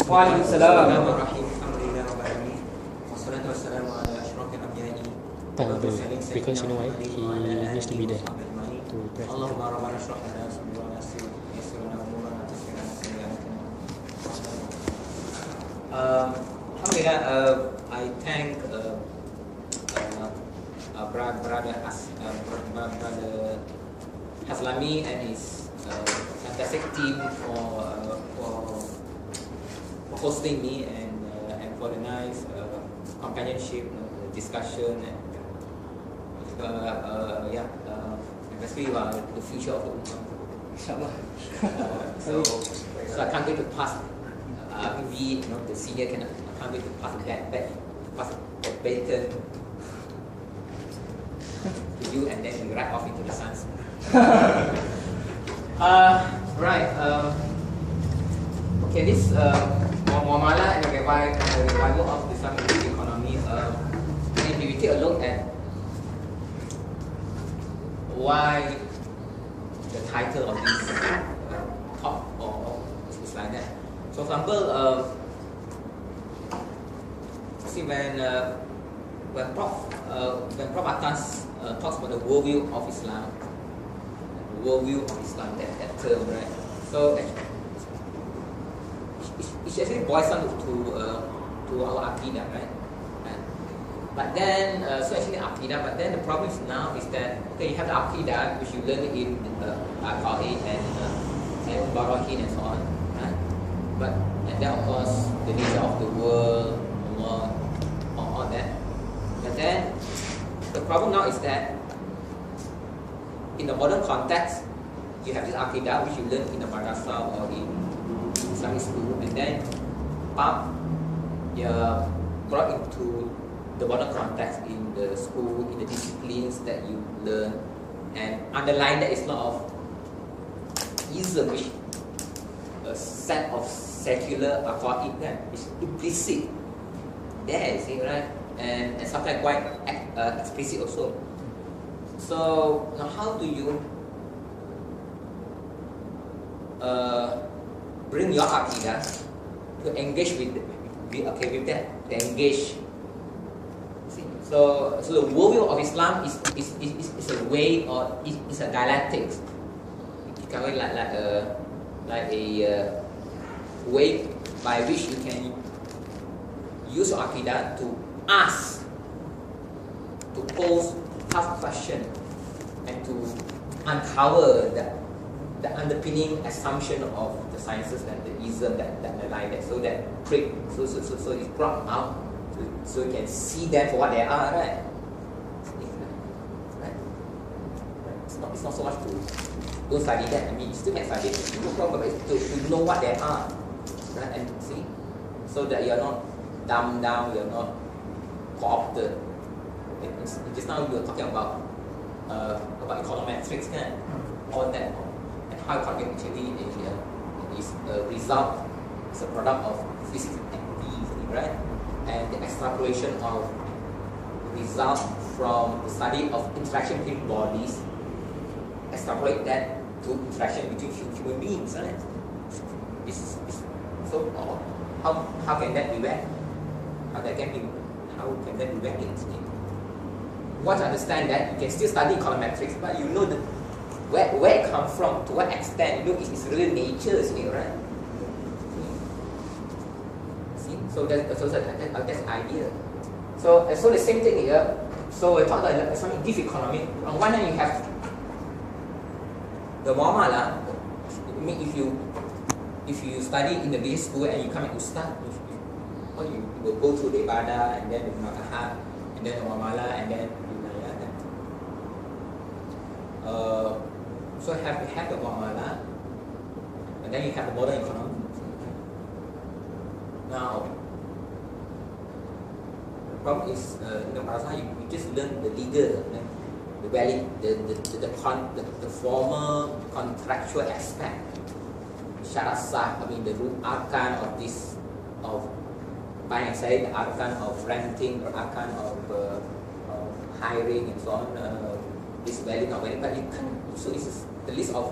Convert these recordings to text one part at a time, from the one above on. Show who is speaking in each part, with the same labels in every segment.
Speaker 1: Waalaikumsalam.
Speaker 2: Because you know why? He needs to be there to press.
Speaker 1: Alhamdulillah, I thank brother Haslami and his fantastic team for hosting me and for the nice companionship, discussion, and especially about the future of the Ummah.
Speaker 3: Inshallah.
Speaker 1: So I can't wait to pass. We, the senior, can't wait to pass the baton to you, and then we ride off into the suns. Right. Okay. This Muamalah and the revival of the Islamic economy. If we take a look at why the title of this talk is like that. So, for example, see when Prof Atas talks about the worldview of Islam, that term, right? So it actually boils down to our aqidah, right? But then, so actually aqidah. But then the problem is now is that okay, you have the aqidah which you learn in Al-Qaid and Barahin and so on, right? And then of course the nature of the world, Allah, all that. But then the problem now is that in the modern context, you have this aqidah which you learn in the madrasah or in Islamic school, and then you're brought into the modern context in the school, in the disciplines that you learn, and underlying that is a lot of ism, which a set of secular aqaid that is implicit there, you see, right? And sometimes quite explicit also. So now, how do you bring your aqidah to engage with that? To engage. See? So the worldview of Islam is a way, or is a dialectic. It can be like a way by which you can use your aqidah to ask, to pose tough question, and to uncover the underpinning assumption of the sciences and the ism that underlie that, so that so it's brought out, so you can see them for what they are, right? Right? It's not so much to don't study that. I mean, you still can study it, no problem. But it's to know what they are, right? And see, so that you're not dumbed down, you're not co-opted. Just now we were talking about econometrics, kan? All that, and how economics actually is a result, it's a product of physics and activities, right? And the extrapolation of result from the study of interaction between bodies, extrapolate that to interaction between human beings, right? So how can that be read? How can that be read? Once you understand that, you can still study econometrics, but you know where it comes from, to what extent, you know, it's real nature, right? See? So that's the idea. So the same thing here. So we talk about some deep economy. On one hand, you have the muamalah. I mean, if you study in the basic school and you come into start, you will go through the ibadah, and then the muamalah, and then the muamalah, and then so you have the muamalah, and then you have the modern economy. Now, the problem is in the madrasah you just learn the legal, the valid, the formal contractual aspect, syarat sah. I mean the root arkan of this, of buying and selling, the arkan of renting, or arkan of hiring and so on. This valid, not valid, but you can't. So it's the list of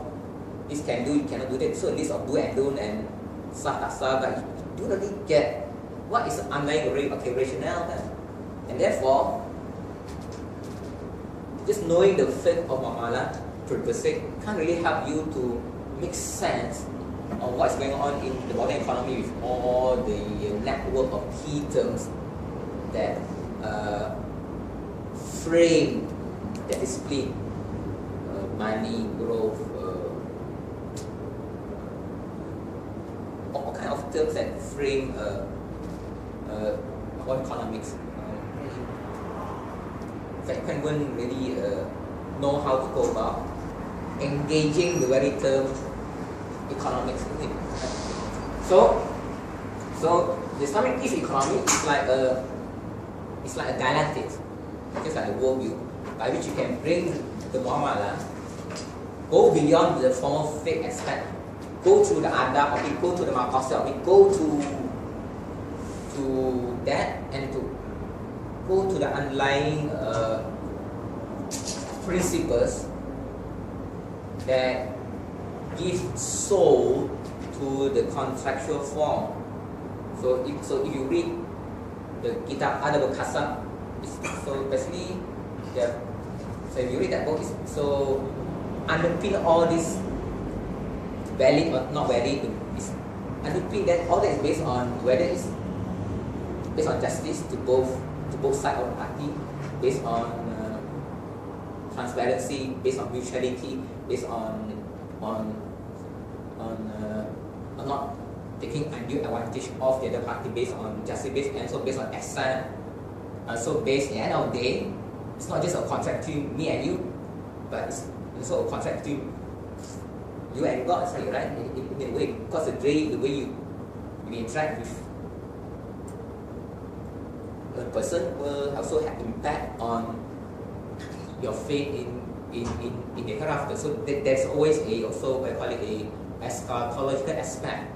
Speaker 1: this can do, you cannot do that. So a list of do and don't, and sah tak sah, but you don't really get what is the underlying rationale then. And therefore, just knowing the fiqh of muamalah per se can't really help you to make sense of what's going on in the modern economy with all the network of key terms that frame that display money, growth, all kind of terms that frame our economics. In fact, you can't really know how to go about engaging the very term economics. So the Islamic economy is like a dialectic, just like a worldview, by which you can bring the muamalah, go beyond the formal fiqh aspect, go through the adab of it, go to the maqasid of it, go to that, and to go to the underlying principles that give soul to the contractual form. So if you read the Kitab Adab al-Kasab, so basically, so if you read that book, so underpin all this valid or not valid, is underpin that all that is based on whether it's based on justice to both sides of the party, based on transparency, based on mutuality, based on not taking undue advantage of the other party, based on justice, based and so based on ihsan. So based at the end of the day, it's not just a contract between me and you, but it's also a contract between you and God, right? In a way, because the way you interact with a person will also have impact on your faith in the hereafter. So there's always also what I call it a eschatological aspect,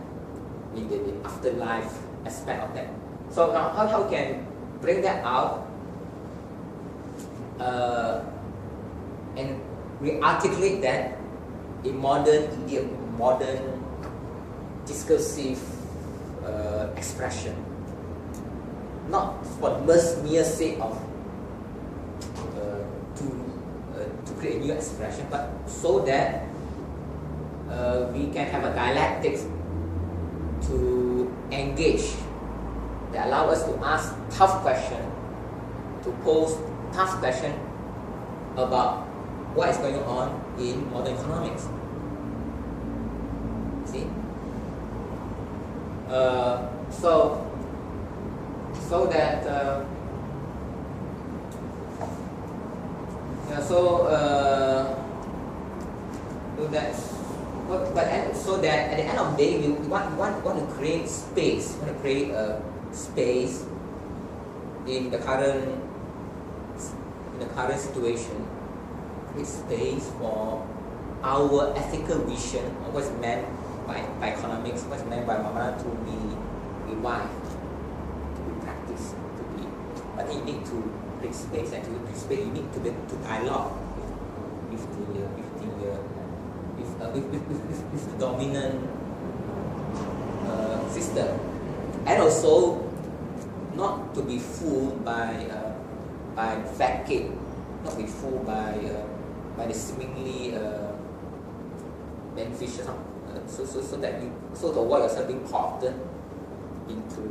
Speaker 1: in the afterlife aspect of that. So now how can bring that out and re-articulate that in modern idiom, modern discursive expression, not for the mere sake of to create a new expression, but so that we can have a dialectics to engage, that allow us to ask tough questions, to pose tough questions about what is going on in modern economics. See? So that so that at the end of the day, we want to create space. We want to create a space in the current situation. Create space for our ethical vision of what's meant by economics, what's meant by muamalah to be revived, to be practiced, to be. But you need to create space, and to create space, you need to dialogue with the dominant system, and also not to be fooled by facade, not be fooled by the seemingly beneficial, so that you to avoid yourself being ported into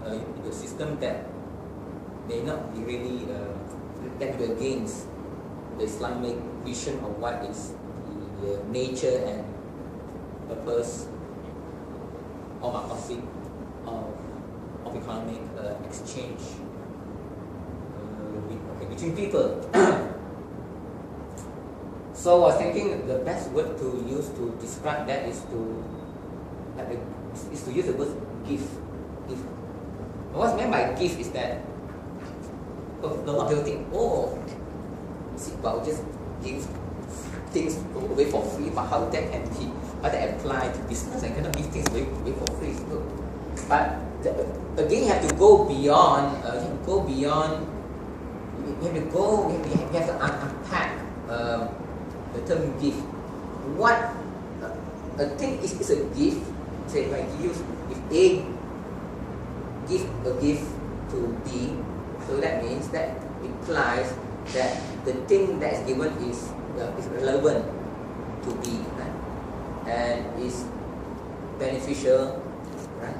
Speaker 1: a system that may not be really that be against the Islamic vision of what is the nature and purpose of maqasid of economic exchange between people. So I was thinking the best word to use to describe that is to use the word gift. What's meant by gift is that a lot of people think, oh, but just give things away for free, but how that apply to business and cannot give things away for free. But again, you have to go beyond. You have to unpack the term gift. What a thing is a gift. Say, if I give you, if A give a gift to B, so that means that implies that the thing that is given is relevant to B, right? And is beneficial, right?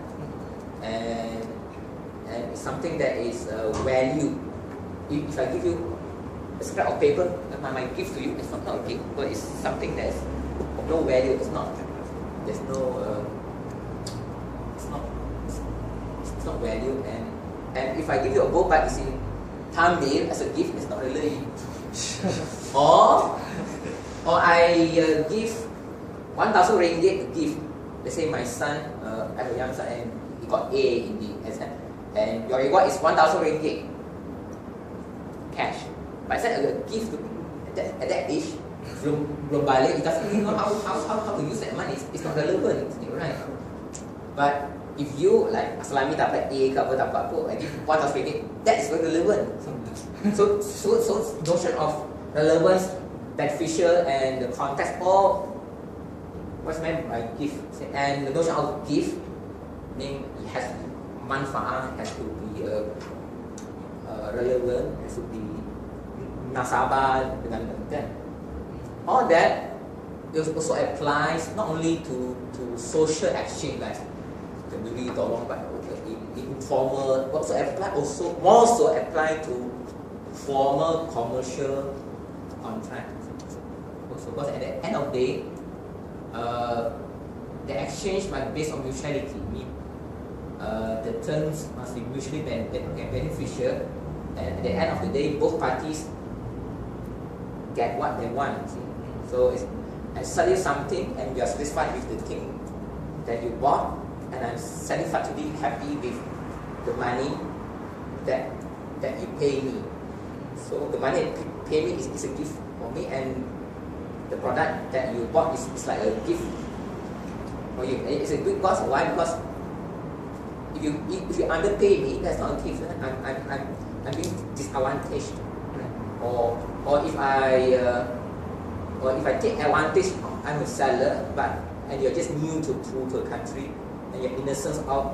Speaker 1: And it's something that is value. If I give you a scrap of paper, my gift to you, it's not a gift, but it's something that's of no value. It's not. There's no. It's not value. And if I give you a book, but it's in thumbnail as a gift, it's not really. or I give 1,000 ringgit to gift. Let's say my son, I have a young son, and he got A in the exam, and your reward is 1,000 ringgit cash. But I said a gift to, at that age, from balik, he doesn't really know how to use that money. It's not relevant, right? But if you like Aslami dapat A ke apa dapat apa, I give 1,000 ringgit, that's very relevant. So notion of relevance, beneficial, and the context, all what's meant by gift. And the notion of gift, meaning it has manfaat, has to be relevant, has to be nasabah dengan kan. All that also applies not only to social exchange, like the beli tolong, but informal. Also apply to formal commercial contracts. Also, because at the end of the day, the exchange must be based on mutuality. The terms must be mutually beneficial, and at the end of the day, both parties get what they want. So I sell you something, and you are satisfied with the thing that you bought, and I'm satisfactorily happy with the money that you pay me. So the money you pay me is a gift for me, and the product that you bought is like a gift for you. It's a good cost. Why? Because if you underpay me, that's not a gift. I'm being disadvantaged. Or if I take advantage, I'm a seller, and you're just new to a country, and you're innocent of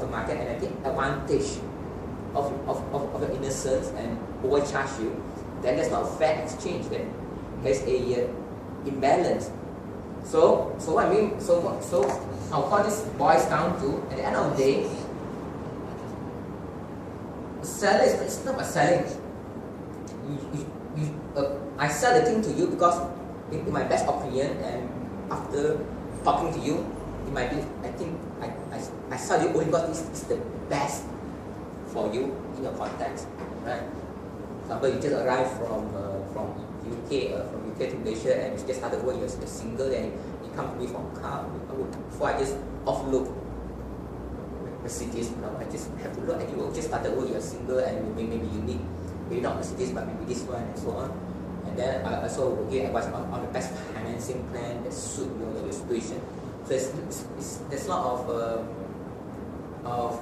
Speaker 1: the market, and I take advantage of your innocence and overcharge you, then that's not a fair exchange. Then there's a imbalance. So what I mean, so how this boils down to, at the end of the day, seller it's not about selling. I sell the thing to you because, in my best opinion, and after talking to you, it might be, I think I sell you only because this is the best for you in your context, right? For example, you just arrived from UK to Malaysia, and you just started work, you're single, and you come to me for a car. Before I just offload the cities, I just have to look at you. Just started work, you're single, and maybe you need. Maybe not Mercedes, but maybe this one, and so on. And then I also give advice on the best financing plan that suit your situation. So there's a lot of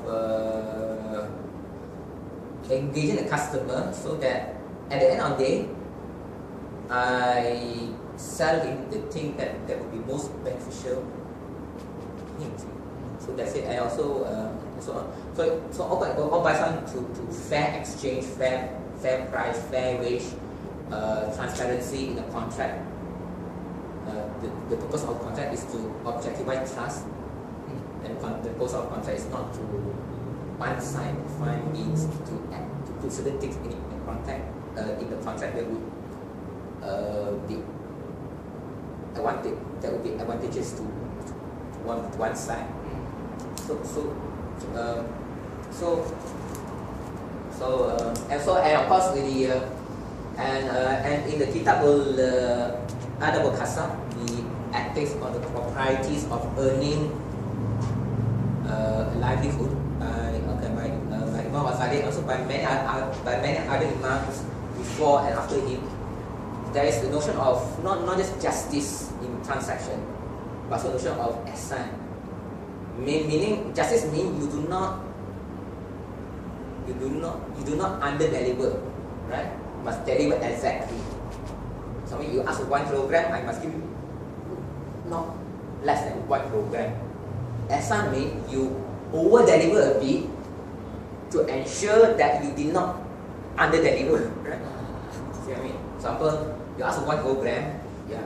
Speaker 1: engaging the customer, so that at the end of the day, I sell him the thing that would be most beneficial to him. So that's it. I also so all boils down to fair exchange, fair price, fair wage, transparency in the contract. The purpose of contract is to objectify trust, and the purpose of contract is not to one side find means to put certain things in the contract that would be advantageous to one side. And of course and in the Kitabul Adab al-Kasab, the ethics or the proprieties of earning a livelihood by Imam Ghazali, also by many other imams before and after him. There is the notion of not just justice in transaction, but also the notion of ihsan. Meaning justice means you do not under deliver, right? You must deliver exactly. So when you ask for 1 kilogram, I must give you not less than 1 kilogram. As some mean you over deliver a bit to ensure that you did not under deliver, right? See what I mean? Example, you ask for 1 kilogram, yeah.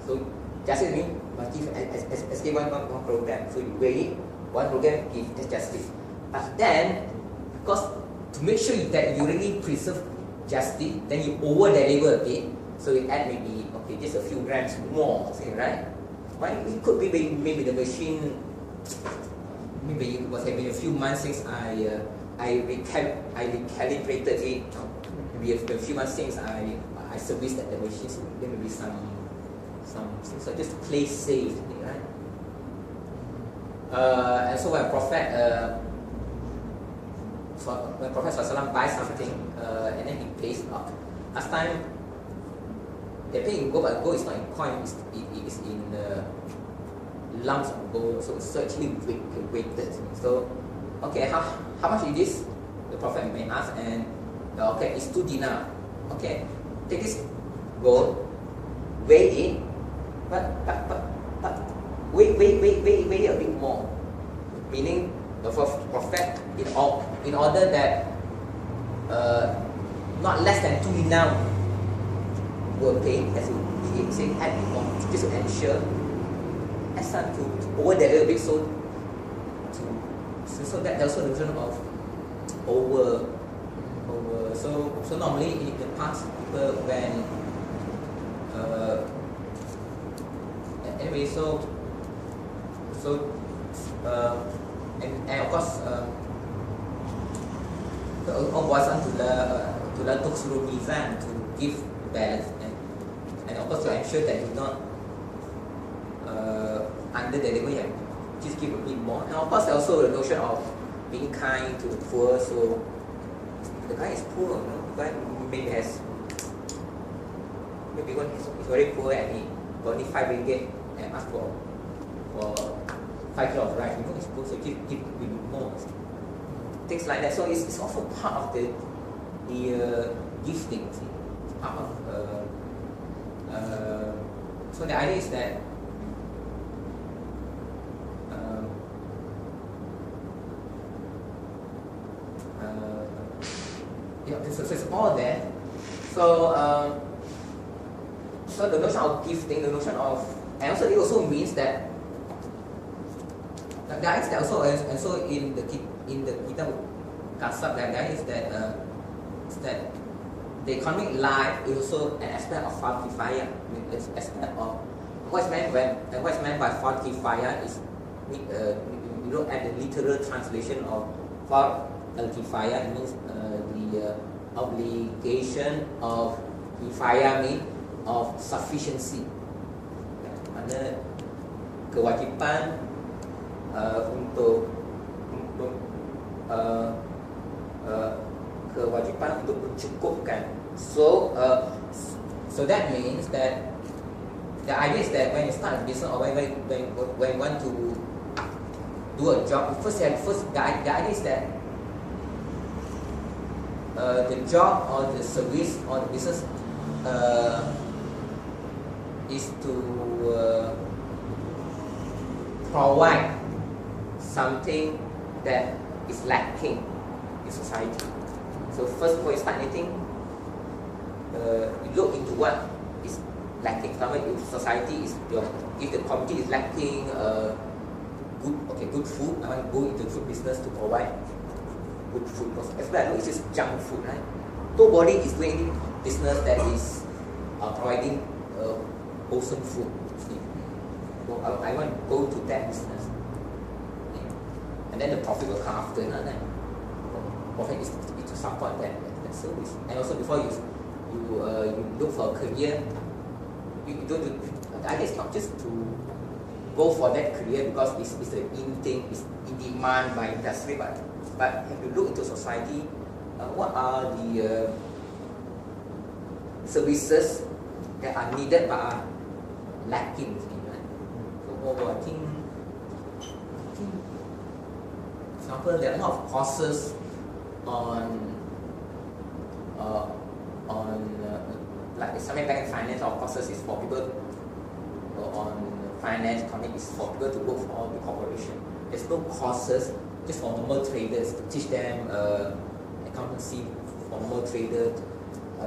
Speaker 1: So justice means must give SK 1 kilogram. So you weigh it, 1 kilogram give justice. But then, because to make sure that you really preserve justice, then you over deliver a bit. So you add maybe just a few grams more, right? Why it could be maybe the machine. Maybe it was maybe a few months since I recalibrated it. Maybe a few months since I serviced the machine. So there may be some so just to play safe, right? And so when Prophet Sallallahu buys something and then he pays up. Last time they pay in gold, but gold is not in coin. It is in lumps of gold, so it's actually weighted. So, okay, how much is this? The Prophet may ask, and okay, it's 2 dinar. Okay, take this gold, weigh it, but weigh a bit more. Meaning, the Prophet, in order that not less than 2 dinar were paid, as he said before, just to ensure. As to over deliver a bit, so that there's also the notion of over. So normally in the past, people when anyway, and of course, all boils down to the tuksuru mizan, to give balance, and of course to ensure that you not under delivery, and just give a bit more. And of course, also the notion of being kind to the poor. So the guy is poor, the guy maybe he's very poor and he got only 5 ringgit and ask for 5 kilos of rice. He's poor, so give a bit more. Things like that. So it's also part of the gifting. See? It's part of so the idea is that so it's all there. So so the notion of gifting, the notion of, and also it also means that there is also, and so in the Kitab Kasab, there is that the economic life is also an aspect of Fard Kifayah. Aspect of what's meant by Fard Kifayah is you look at the literal translation of Fard al-Kifayah, it means the obligation of Kifayah means of sufficiency. Mana kewajipan untuk mencukupkan. So that means that the idea is that when you start a business or when you want to do a job, the idea is that the job or the service or the business is to provide something that is lacking in society. So first, before you start anything, you look into what is lacking. If society is, if the community is lacking good food, I want to go into the food business to provide good food. Because especially it's just junk food, right? Nobody is doing any business that is providing wholesome food. See? So I want to go to that business, and then the profit will come after. Then profit is to support that service. And also before you look for a career, you don't do. The idea is not just to go for that career because it's an in thing, it's in demand by industry, but have to look into society. What are the services that are needed but are lacking? So I think, for example, there are a lot of courses on like something back in finance, our courses is for people on finance, economics, is for people to work for the corporation. There's no courses just for normal traders to teach them accountancy for normal traders,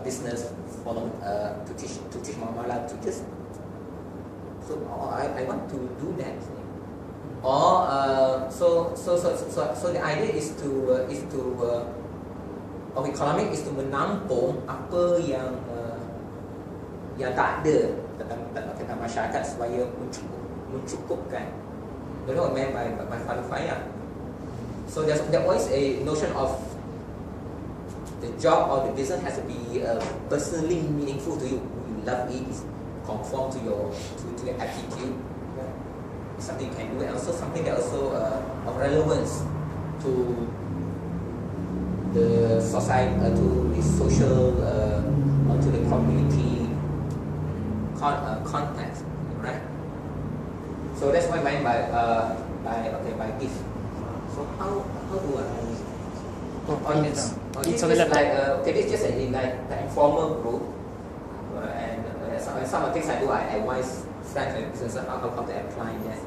Speaker 1: business for to teach muamalah to just. So I want to do that. Or so the idea is to of economic is to menampung apa yang tak ada dalam masyarakat supaya mencukupkan. You know what I meant by Farufaya. So there always a notion of the job or the business has to be personally meaningful to you. You love it, it's conform to your aptitude. It's something you can do, and also something that also of relevance to the society, to the social, or to the community context, right? So that's what I meant by this. So how do I?
Speaker 2: It's on the
Speaker 1: just
Speaker 2: left.
Speaker 1: like this is just like the informal group, and some of the things I do, I advise friends and businesses how to apply that.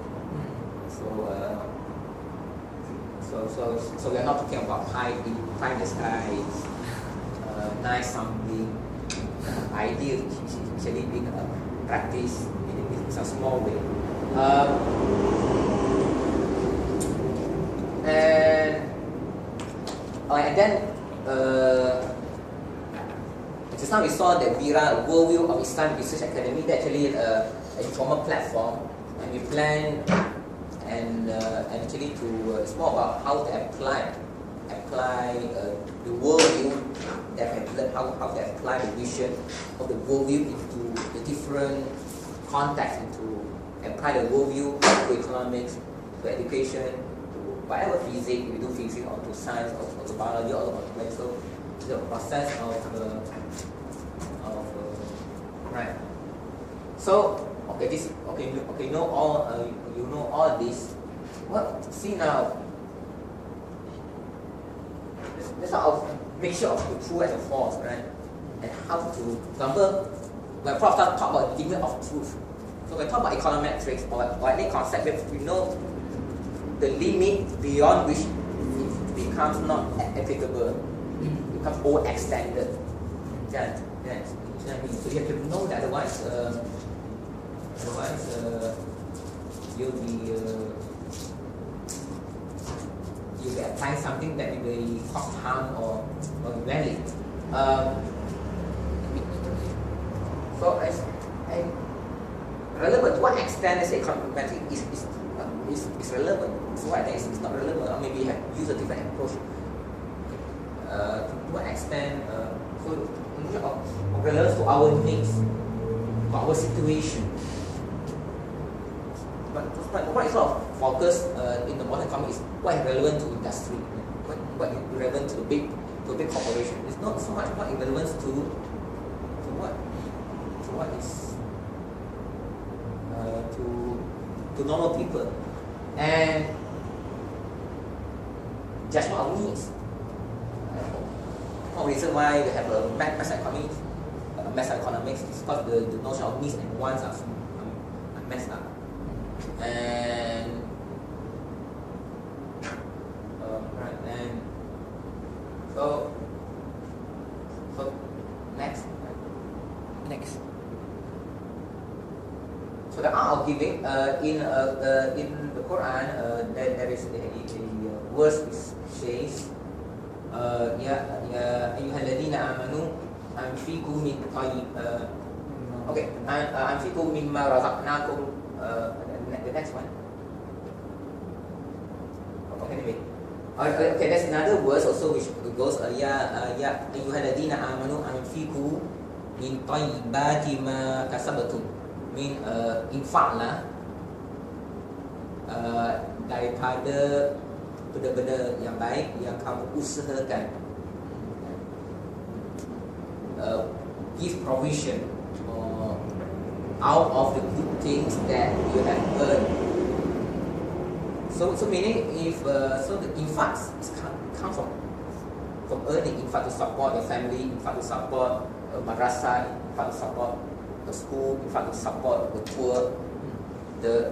Speaker 1: So we're not talking about pie in the sky, nice something, ideal actually being practice in a small way. And then just now we saw that Vira Worldview of Islam Research Academy, that actually an informal platform, and we plan and actually to it's more about how to apply the worldview that have learned how to apply the vision of the worldview into the different contexts, into apply the worldview to economics, to education, to whatever physics, we do physics, or to science, or to biology, or to mental. The process of right. So you know all this. Well, see now. This sort of mixture of the true and the false, right? And how to remember when Prof talk about limit of truth. So when we talk about econometrics or any concept, we know the limit beyond which it becomes not applicable, it becomes overextended. Yeah. So you have to know that, otherwise you'll be applying something that will cause harm or value. So as relevant, to what extent is econometrics is relevant? So I think it's not relevant, or maybe you have used a different approach. To what extent, of relevance to our needs, to our situation. But what is sort of focus in the modern economy is what is relevant to industry, what is relevant to a big corporation. It's not so much what is relevant to what is to normal people, and judgment of needs. One reason why we have a mass economics is because the notion of needs and wants are messed up. And so next. So the art of giving in the Quran, there is a verse which says, ya ayyuhalladzina amanu anfiqu min anfiqu mimma razaqnakum. The next one. Okay, there's another verse also which goes ya ayyuhalladzina amanu anfiqu min thayyibati ma kasabtum. Mean infaklah daripada benda-benda yang baik yang kamu usahakan. Give provision out of the good things that you have earned. So meaning if the infak comes from earning, infak to support your family, infak to support madrasah, fact to support the school, in fact to support the poor, the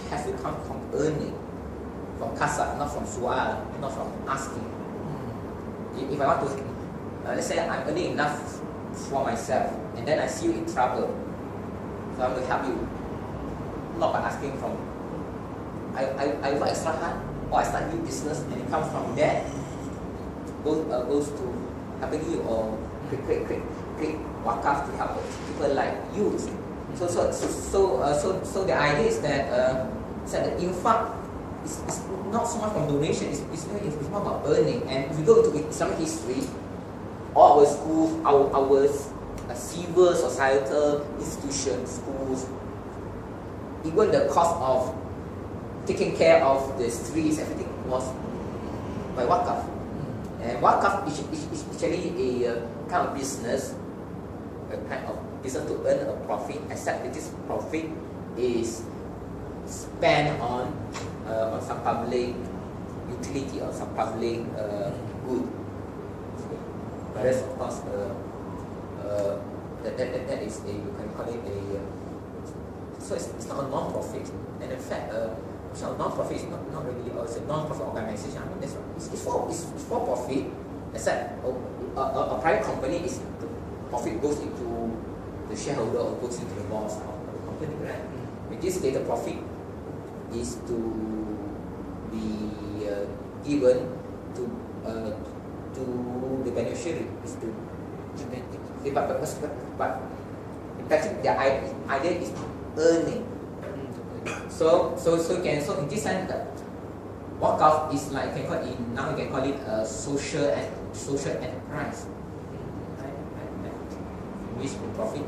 Speaker 1: has to come from earning, from kasat, not from sual, not from asking. If I want to, let's say I'm earning enough for myself, and then I see you in trouble, so I'm going to help you, not by asking from. I work extra hard, or I start new business, and it comes from that. Goes to helping you, or create wakaf to help people like you. So the idea is that the infaq is not so much from donation. It's more about earning. And if you go to Islamic history, all our schools, our civil societal institutions, schools, even the cost of taking care of the streets, everything was by wakaf. And wakaf is actually a kind of business, to earn a profit, except that this profit is spent on some public utility or some public good. Whereas of course that is a, you can call it a so it's not a non-profit, and in fact it's not a non-profit, it's not really, or it's a non-profit organization. I mean, it's for profit, except a private company is the profit goes into the shareholder or goes into the boss of the company, right? With this data profit is to be given to the beneficiary, is to but in fact the idea is earning. So in this sense, wakaf is like, you can call it a social enterprise. Which will profit.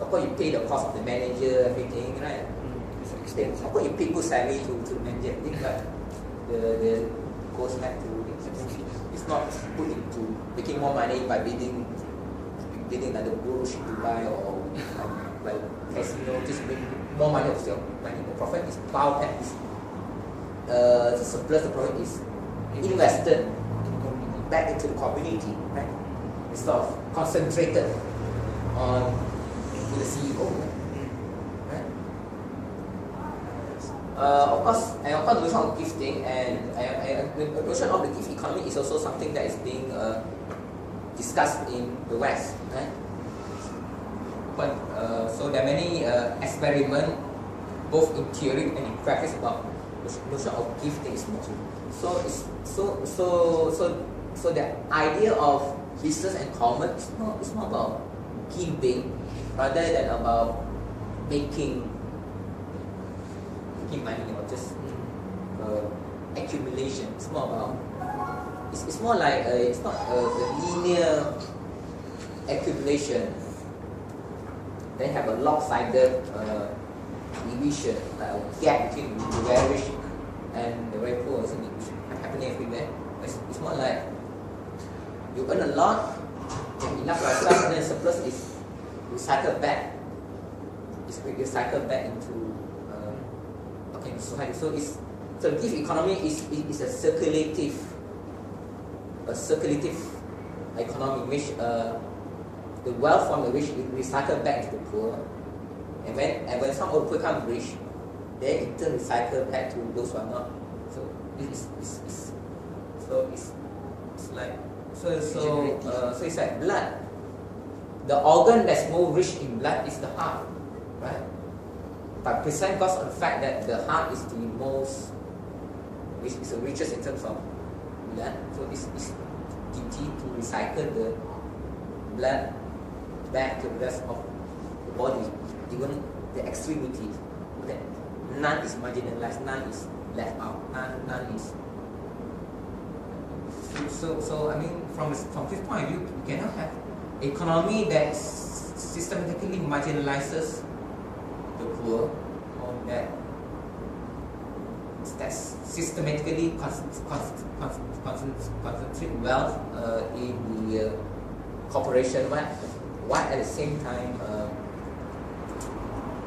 Speaker 1: Of course, you pay the cost of the manager, everything, right? Of course, you pay good salary to the manager, but the goes back to it's not put into making more money by bidding another bullshit to buy, or like casino, just make more money of your money. The profit is bound at the surplus, the profit is invested back into the community, right? Instead of concentrated on the CEO, right? Of course, the notion of gifting and the notion of the gift economy is also something that is being discussed in the West, right? But so there are many experiments, both in theory and in practice, about the notion of gifting. So the idea of business and commerce is not about giving, rather than about making money, or just accumulation. It's more about it's more like it's not a linear accumulation. They have a lopsided division, like a gap between the very rich and the very poor. It's happening everywhere. It's more like you earn a lot, enough for yourself, and then surplus is recycled back. It's recycled back into society. So the gift economy is a circulative economy, which the wealth from the rich is recycled back into the poor, and when some old people become rich, they in turn recycle back to those who are not. So it's like blood. The organ that's more rich in blood is the heart, right? But precisely because of the fact that the heart is the most, which is the richest in terms of blood, so it's duty to recycle the blood back to the rest of the body, even the extremities. That none is marginalized, none is left out, none is. So I mean, from this point of view, you cannot have economy that systematically marginalizes the poor, or that systematically concentrate wealth in the corporation, while at the same time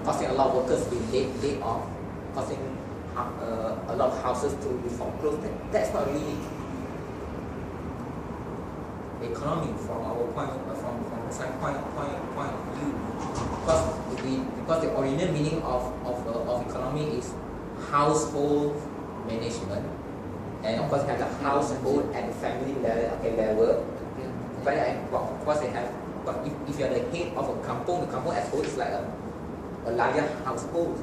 Speaker 1: causing a lot of workers to be laid off, causing a lot of houses to be foreclosed. That's not really economy from our point from the point of view, because the original meaning of economy is household management, and of course have the household and family level. But of course they have. But if you are the head of a kampong, the kampong as whole is like a larger household.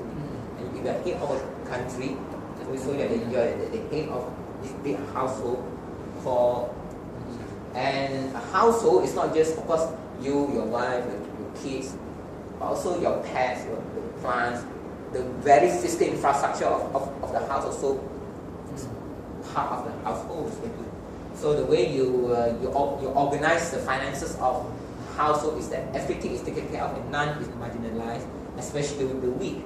Speaker 1: And if you are head of a country, so you are the head of this big household. And a household is not just, of course, you, your wife, your kids, but also your pets, your plants, the very physical infrastructure of the house also part of the household. So the way you organize the finances of household is that everything is taken care of and none is marginalized, especially the weak,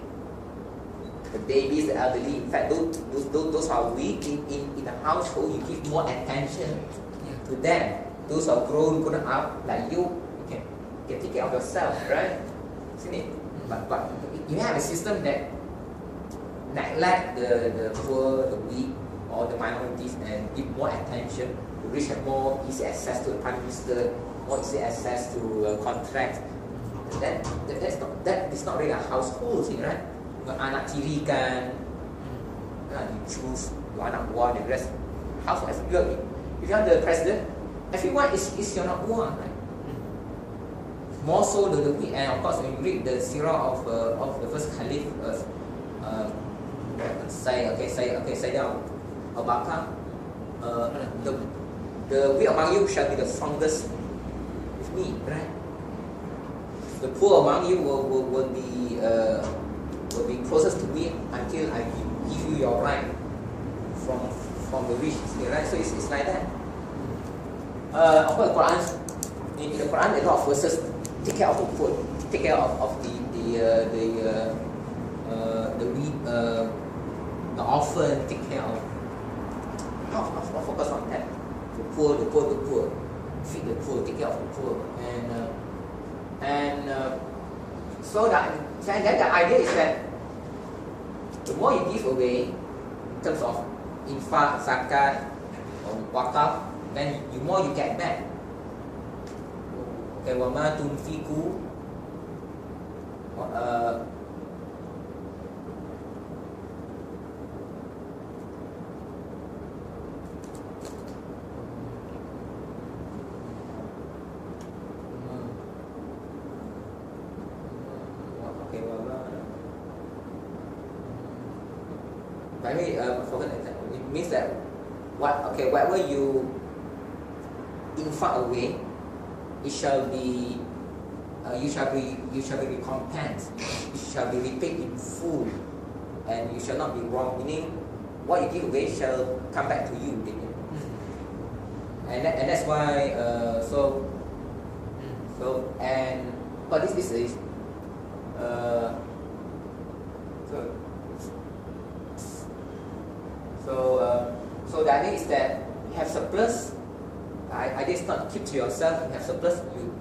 Speaker 1: the babies, the elderly. In fact, those are weak in the household. You give more attention to them. Those are grown up like you can take care of yourself, right? Isn't it? But you have a system that neglect the poor, the weak, or the minorities, and give more attention to reach more easy access to the prime minister, more easy access to contracts. That is not really a household thing, right? Your anak tiri kan, you choose your anak buah, the rest household. If you are the president, everyone is your anak buah, right? More so the weak, and of course when you read the sirah of the first caliph, Sayyidina Abu Bakr, the weak among you shall be the strongest with me, right? The poor among you will be closest to me until I give you your right from the rich, right? So it's like that. Of course, in the Quran, there are a lot of verses. Take care of the poor. Take care of the weak, the orphan. Take care of. Focus on that. The poor. Feed the poor. Take care of the poor. So then the idea is that the more you give away in terms of infaq, zakat, or wakaf, then the more you get back. Okay, wama tunfiku. I mean, it means that whatever you infaq away, it shall be you shall be recompensed. It shall be repaid in full, and you shall not be wrong. Meaning, what you give away shall come back to you. And that's why but this is so the idea is that you have surplus. The idea is not to keep to yourself. You have surplus, you